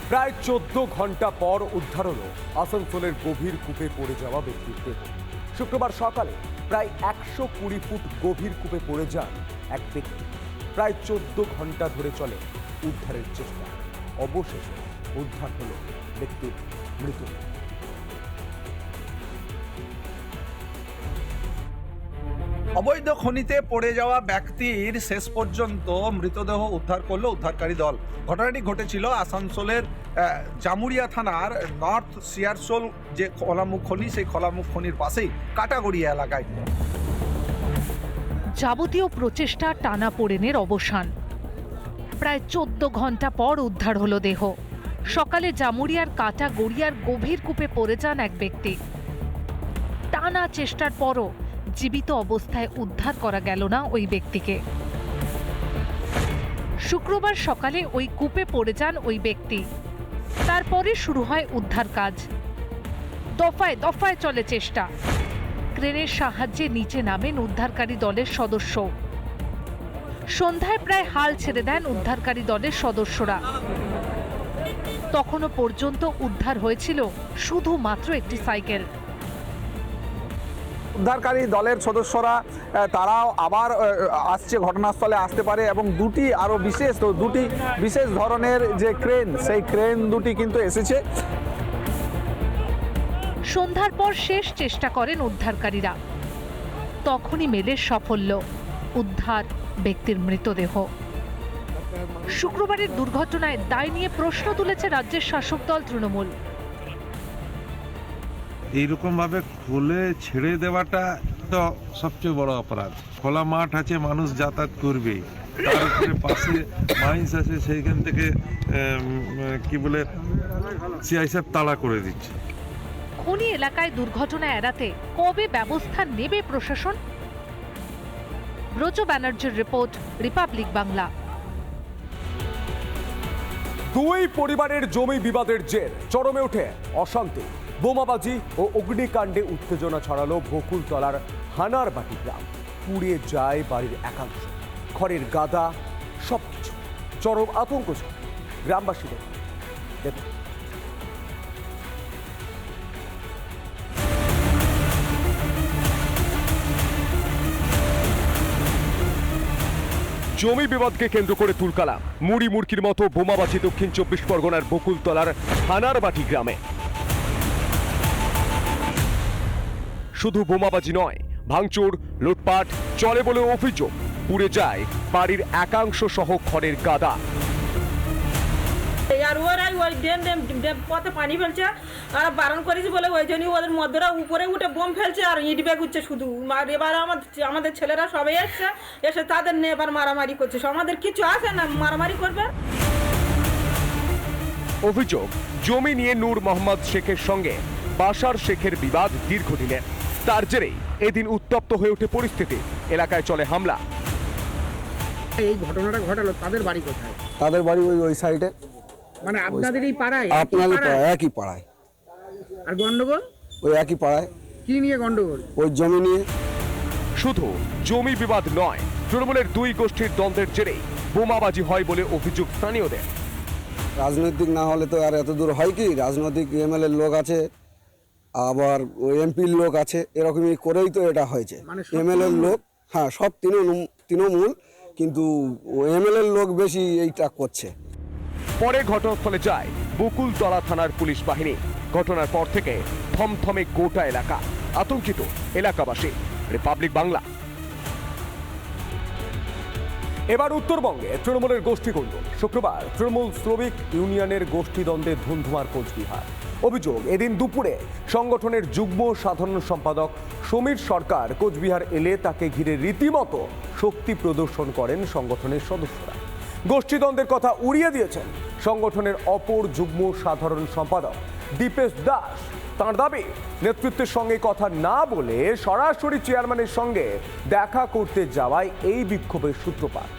প্রায় 14 ঘন্টা পর উদ্ধার হলো আসানসোলের গভীর কূপে পড়ে যাওয়া ব্যক্তির দেহ। শুক্রবার সকালে প্রায় 120 ফুট গভীর কূপে পড়ে যান এক ব্যক্তি। প্রায় 14 ঘন্টা ধরে চলে উদ্ধারের চেষ্টা। অবশেষে উদ্ধার হলো ব্যক্তির মৃতদেহ। অবৈধ খনিতে পড়ে যাওয়া ব্যক্তির শেষ পর্যন্ত মৃতদেহ উদ্ধার করলো উদ্ধারকারী দল। ঘটনাটি ঘটেছিল আসানসোলের জামুরিয়া থানার নর্থ সিয়ারসোল যে খোলামুখ খনি, সেই খোলামুখ খনির পাশেই কাটাগড়িয়া এলাকায়। যাবতীয় প্রচেষ্টা টানাপোড়েনের অবসান। প্রায় 14 ঘন্টা পর উদ্ধার হলো দেহ। সকালে জামুরিয়ার কাটাগড়িয়ার গভীর কূপে পড়ে যান এক ব্যক্তি। টানা চেষ্টার পরও জীবিত অবস্থায় উদ্ধার করা গেল না ওই ব্যক্তিকে। শুক্রবার সকালে ওই কূপে পড়ে যান ওই ব্যক্তি। তারপরে শুরু হয় উদ্ধার কাজ। দফায় দফায় চলে চেষ্টা। ক্রেনের সাহায্যে নিচে নামেন উদ্ধারকারী দলের সদস্য। সন্ধ্যায় প্রায় হাল ছেড়ে দেন উদ্ধারকারী দলের সদস্যরা। তখনও পর্যন্ত উদ্ধার হয়েছিল শুধুমাত্র একটি সাইকেল। উদ্ধারকারী দলের সদস্যরা তারাও আবার আসছে, ঘটনাস্থলে আসতে পারে এবং দুটি বিশেষ ধরনের যে ক্রেন, সেই ক্রেন দুটি কিন্তু এসেছে। সন্ধ্যার পর শেষ চেষ্টা করেন উদ্ধারকারীরা। তখনই মেলে সাফল্য, উদ্ধার ব্যক্তির মৃতদেহ। শুক্রবারের দুর্ঘটনায় দায় নিয়ে প্রশ্ন তুলেছে রাজ্যের শাসক দল তৃণমূল। এইরকম ভাবে খুলে ছেড়ে দেওয়াটা তো সবচেয়ে বড় অপরাধ। খোলা মাঠ আছে, মানুষ যাতায়াত করবে, তার উপরে পাশে মাইন্স আছে, সেইখান থেকে কি বলে সিআইএসএফ তাড়া করে দিচ্ছে। খনি এলাকায় দুর্ঘটনা এড়াতে কবে ব্যবস্থা নেবে প্রশাসন? ব্রজ ব্যানার্জির রিপোর্ট, রিপাবলিক বাংলা। দুই পরিবারের জমি বিবাদের জের চরমে ওঠে অশান্তি। বোমাবাজি ও অগ্নিকাণ্ডে উত্তেজনা ছড়ালো বকুলতলার হানারবাটি গ্রাম। পুড়িয়ে যায় বাড়ির একাংশ, খড়ের গাদা, সবকিছু। চরম আতঙ্ক গ্রামবাসীদের। দেখুন, জমি বিবাদকে কেন্দ্র করে তুলকালাম। মুড়ি মুড়কির মতো বোমাবাজি দক্ষিণ 24 পরগনার বকুলতলার হানারবাটি গ্রামে। শুধু বোমাবাজি নয়, ভাঙচুর, লুটপাট চলে বলে অভিযোগ। পুড়ে যায় বাড়ির একাংশ সহ খড়ের গাদা। আর ওরাই ওই পথে পানি ফেলছে, আর বারণ করেছি বলে ওই জন্যই ওদের মধ্যরা উপরে উঠে বোম ফেলছে আর ইট ব্যাগ উঠছে শুধু। আর এবার আমাদের ছেলেরা সবাই এসে তাদের নিয়ে এবার মারামারি করছে। আমাদের কিছু আসে না, মারামারি করবে। অভিযোগ, জমি নিয়ে নূর মোহাম্মদ শেখের সঙ্গে বাশার শেখের বিবাদ দীর্ঘদিনের। তার জেরেই এদিন উত্তপ্ত হয়ে ওঠে পরিস্থিতি। এলাকায় চলে হামলা। এই ঘটনাটা ঘটালো, তাদের বাড়ি কোথায়? তাদের বাড়ি ওই সাইডে, মানে আপনাদের এই পাড়ায়? আপনাদের একই পাড়ায়। আর গন্ডগোল ওই একই পাড়ায়। কি নিয়ে গন্ডগোল? ওই জমি নিয়ে। শুধু জমি বিবাদ নয়, তৃণমূলের দুই গোষ্ঠীর দ্বন্দ্বের জেরেই বোমাবাজি হয় বলে অভিযোগ স্থানীয়দের। রাজনৈতিক না হলে তো আর এত দূর হয় কি? রাজনৈতিক এমএলএ লোক আছে, আবার এমপির লোক আছে, এরকমই করেই তো এটা হয়েছে। এমএলএ লোক, হ্যাঁ, সব তৃণমূল, কিন্তু এমএলএ লোক বেশি এইটা করছে। পরে ঘটনাস্থলে যায় বকুলতলা থানার পুলিশ বাহিনী। ঘটনার পর থেকে থমথমে গোটা এলাকা, আতঙ্কিত এলাকাবাসী। রিপাবলিক বাংলা। এবার উত্তরবঙ্গে তৃণমূলের গোষ্ঠীদ্বন্দ্ব। শুক্রবার তৃণমূল শ্রমিক ইউনিয়নের গোষ্ঠীদ্বন্দ্বে ধুন্ধুমার কোচবিহার। অভিযোগ, এদিন দুপুরে সংগঠনের যুগ্ম সাধারণ সম্পাদক সমীর সরকার কোচবিহার এলে তাকে ঘিরে রীতিমতো শক্তি প্রদর্শন করেন সংগঠনের সদস্যরা। গোষ্ঠীদ্বন্দ্বের কথা উড়িয়ে দিয়েছেন সংগঠনের অপর যুগ্ম সাধারণ সম্পাদক দীপেশ দাস। তাঁর দাবি, নেতৃত্বের সঙ্গে কথা না বলে সরাসরি চেয়ারম্যানের সঙ্গে দেখা করতে যাওয়ায় এই বিক্ষোভের সূত্রপাত।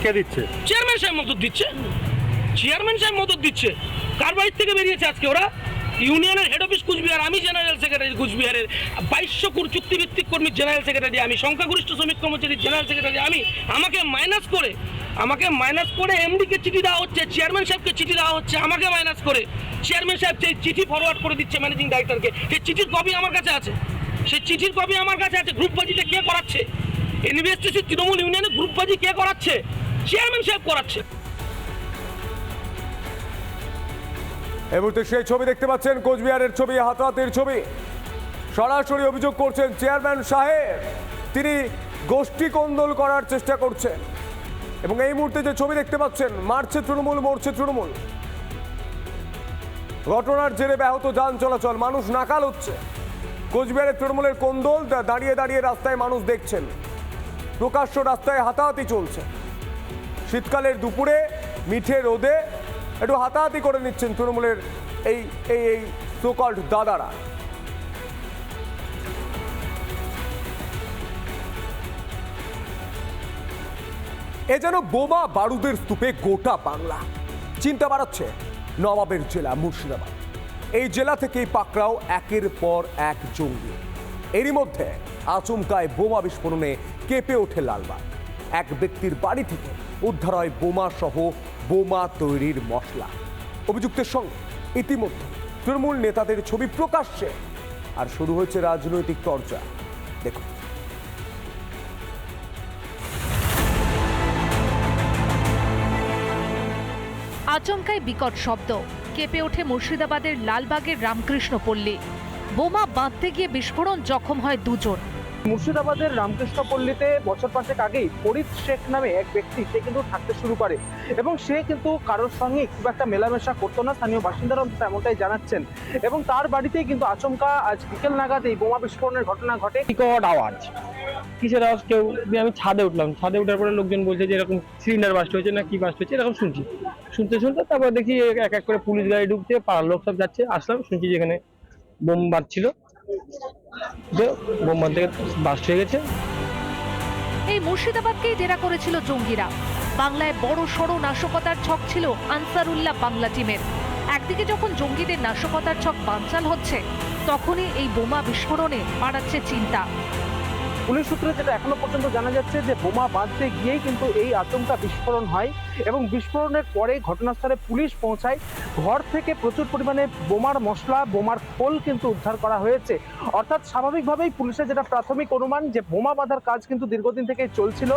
কে দিচ্ছে? চেয়ারম্যান সাহেব মদত দিচ্ছে। চেয়ারম্যান সাহেব মদত দিচ্ছে। কার বাড়ির থেকে বেরিয়েছে আজকে ওরা? ইউনিয়নের হেড অফিস কুচবিহার, আমি জেনারেল সেক্রেটারি কুচবিহারের, 2200 চুক্তিভিত্তিক কর্মীর জেনারেল সেক্রেটারি আমি, সংখ্যাগরিষ্ঠ শ্রমিক কর্মচারীর জেনারেল সেক্রেটারি আমি। আমাকে মাইনাস করে এমডিকে চিঠি দেওয়া হচ্ছে, চেয়ারম্যান সাহেবকে চিঠি দেওয়া হচ্ছে, আমাকে মাইনাস করে চেয়ারম্যান সাহেব সেই চিঠি ফরওয়ার্ড করে দিচ্ছে ম্যানেজিং ডাইরেক্টরকে। সেই চিঠির কপি আমার কাছে আছে, গ্রুপবাজিটা কে করাচ্ছে? ইনভেস্টিগেশন তৃণমূল ইউনিয়নে গ্রুপবাজি কে করাচ্ছে? চেয়ারম্যান সাহেব করাচ্ছে। এই মুহূর্তে সেই ছবি দেখতে পাচ্ছেন, কোচবিহারের ছবি, হাতাহাতির ছবি। সরাসরি অভিযোগ করছেন চেয়ারম্যান সাহেব, তিনি গোষ্ঠী কোন্দল করার চেষ্টা করছেন। এবং এই মুহূর্তে যে ছবি দেখতে পাচ্ছেন, মারছে তৃণমূল, মরছে তৃণমূল। ঘটনার জেরে ব্যাহত যান চলাচল, মানুষ নাকাল হচ্ছে। কোচবিহারের তৃণমূলের কোন্দল, দাঁড়িয়ে দাঁড়িয়ে রাস্তায় মানুষ দেখছেন, প্রকাশ্য রাস্তায় হাতাহাতি চলছে। শীতকালের দুপুরে মিঠে রোদে একটু হাতাহাতি করে নিচ্ছেন তৃণমূলের এই এই সোকল্ড দাদারা। এ যেন বোমা বারুদের স্তূপে গোটা বাংলা। চিন্তা বাড়াচ্ছে নবাবের জেলা মুর্শিদাবাদ। এই জেলা থেকেই পাকড়াও একের পর এক জঙ্গি। এরই মধ্যে আচমকায় বোমা বিস্ফোরণে কেঁপে ওঠে লালবাগ। এক ব্যক্তির বাড়ি থেকে উদ্ধার হয় বোমা সহ বোমা তৈরির মশলা। অভিযুক্তের সঙ্গে ইতিমধ্যে তৃণমূল নেতাদের ছবি প্রকাশ্যে, আর শুরু হয়েছে রাজনৈতিক চর্চা। দেখুন। আচমকায় বিকট শব্দ, কেঁপে ওঠে মুর্শিদাবাদের লালবাগের রামকৃষ্ণ পল্লী। বোমা বাঁধতে গিয়ে বিস্ফোরণ, জখম হয় দুজন। মুর্শিদাবাদের রামকৃষ্ণপল্লীতে বছর পাঁচেক আগেই ফরিদ শেখ নামে এক ব্যক্তি, সে কিন্তু থাকতে শুরু করে এবং সে কিন্তু কারোর সঙ্গে খুব একটা মেলামেশা করতো না, স্থানীয় বাসিন্দারা অন্তত এমনটাই জানাচ্ছেন। এবং তার বাড়িতেই কিন্তু আচমকা আজ বিকেল নাগাদ এই বোমা বিস্ফোরণের ঘটনা ঘটে। বিকট আওয়াজ, কিসের আওয়াজ কেউ, আমি ছাদে উঠলাম, ছাদে ওঠার পরে লোকজন বলছে যে এরকম সিলিন্ডার বাস্ট হয়েছে না কি বাস্ট হয়েছে, এরকম শুনছি। শুনতে তারপর দেখি এক এক করে পুলিশ গাড়ি ঢুকছে, পাড়ার লোক সব যাচ্ছে। আসলাম, শুনছি যে এখানে বোম বাজছিল, বোম থেকে বাস্ট হয়ে গেছে। এই মুর্শিদাবাদকেই ডেরা করেছিল জঙ্গিরা। বাংলায় বড় সড়ো নাশকতার ছক ছিল আনসারুল্লাহ বাংলা টিমের। একদিকে যখন জঙ্গিদের নাশকতার ছক বানচাল হচ্ছে, তখনই এই বোমা বিস্ফোরণে বাড়াচ্ছে চিন্তা। পুলিশ সূত্রে যেটা এখনো পর্যন্ত জানা যাচ্ছে যে বোমা বাঁধতে গিয়েই কিন্তু এই আচমকা বিস্ফোরণ হয় এবং বিস্ফোরণের পরে ঘটনাস্থলে পুলিশ পৌঁছায়। ঘর থেকে প্রচুর পরিমাণে বোমার মশলা, বোমার খোল কিন্তু উদ্ধার করা হয়েছে। অর্থাৎ স্বাভাবিকভাবেই পুলিশের যেটা প্রাথমিক অনুমান যে বোমা বাঁধার কাজ কিন্তু দীর্ঘদিন থেকেই চলছিল।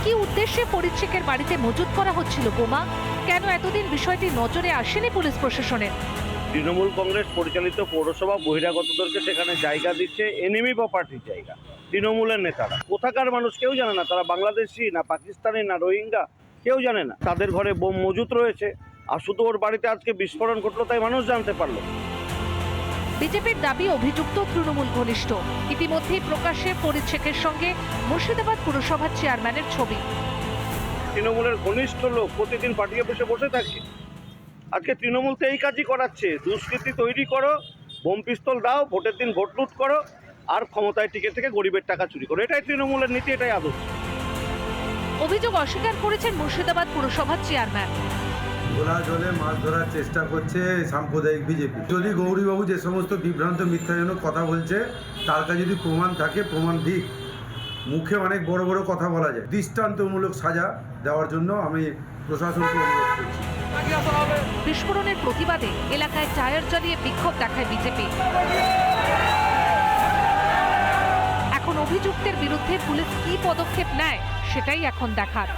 কি উদ্দেশ্যে ফরিদ শেখের বাড়িতে মজুত করা হচ্ছিল বোমা? কেন এতদিন বিষয়টি নজরে আসেনি পুলিশ প্রশাসনের? তৃণমূল কংগ্রেস পরিচালিত পৌরসভা বহিরাগতদেরকে সেখানে জায়গা দিচ্ছে, এনিমি প্রপার্টির জায়গা। তৃণমূলের নেতারা কোথাকার মানুষ কেউ জানে না, তারা বাংলাদেশি না পাকিস্তানি না রোহিঙ্গা কেউ জানে না। তাদের ঘরে বোম মজুত রয়েছে, আর শুধু ওর বাড়িতে আজকে বিস্ফোরণ ঘটলো তাই মানুষ জানতে পারলো। বিজেপির দাবি অভিযুক্ত তৃণমূল ঘনিষ্ঠ। ইতিমধ্যেই প্রকাশ্যে ফরিদ শেখের সঙ্গে মুর্শিদাবাদ পুরসভার চেয়ারম্যানের ছবি। তৃণমূলের ঘনিষ্ঠ লোক প্রতিদিন পার্টি অফিসে বসে থাকে, আজকে তৃণমূল তো এই কাজই করাচ্ছে। দুষ্কৃতি তৈরি করো, বোম পিস্তল দাও, ভোটের দিন ভোট লুট করো, আর ক্ষমতায় টিকে থেকে গরিবের টাকা চুরি করো। এটাই তৃণমূলের নীতি, এটাই আদর্শ। অভিযোগ অস্বীকার করেছেন মুর্শিদাবাদ পুরসভার চেয়ারম্যান। ঘোলা জলে মাছ ধরার চেষ্টা করছে সাম্প্রদায়িক বিজেপি। যদি গৌরীবাবু যে সমস্ত বিভ্রান্ত মিথ্যাজনক কথা বলছে, তার কাছে যদি প্রমাণ থাকে প্রমাণ দিক। মুখে অনেক বড় বড় কথা বলা যায়, দৃষ্টান্তমূলক সাজা দেওয়ার জন্য আমি প্রশাসনকে অনুরোধ করছি। বিস্ফোরণের প্রতিবাদে এলাকায় টায়ার জ্বালিয়ে বিক্ষোভ দেখায় বিজেপি। এখন অভিযুক্তের বিরুদ্ধে পুলিশ কি পদক্ষেপ নেয় সেটাই এখন দেখার।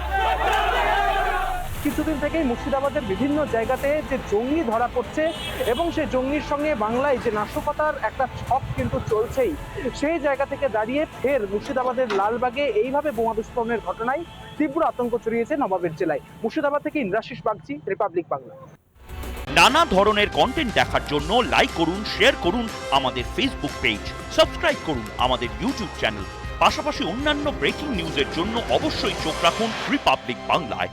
কিছুদিন থেকেই মুর্শিদাবাদের বিভিন্ন জায়গাতে যে জঙ্গি ধরা পড়ছে এবং সেই জঙ্গির সঙ্গে বাংলায় যে নাশকতার একটা ছক কিন্তু চলছেই, সেই জায়গা থেকে দাঁড়িয়ে ফের মুর্শিদাবাদের লালবাগে এইভাবে বোমা বিস্ফোরণের ঘটনায় তীব্র আতঙ্ক ছড়িয়েছে নবাবের জেলায়। মুর্শিদাবাদ থেকে ইন্দ্রাশিস বাগচি, রিপাবলিক বাংলা। নানা ধরনের কন্টেন্ট দেখার জন্য লাইক করুন, শেয়ার করুন আমাদের ফেসবুক পেজ, সাবস্ক্রাইব করুন আমাদের ইউটিউব চ্যানেল। পাশাপাশি অন্যান্য ব্রেকিং নিউজের জন্য অবশ্যই চোখ রাখুন রিপাবলিক বাংলায়।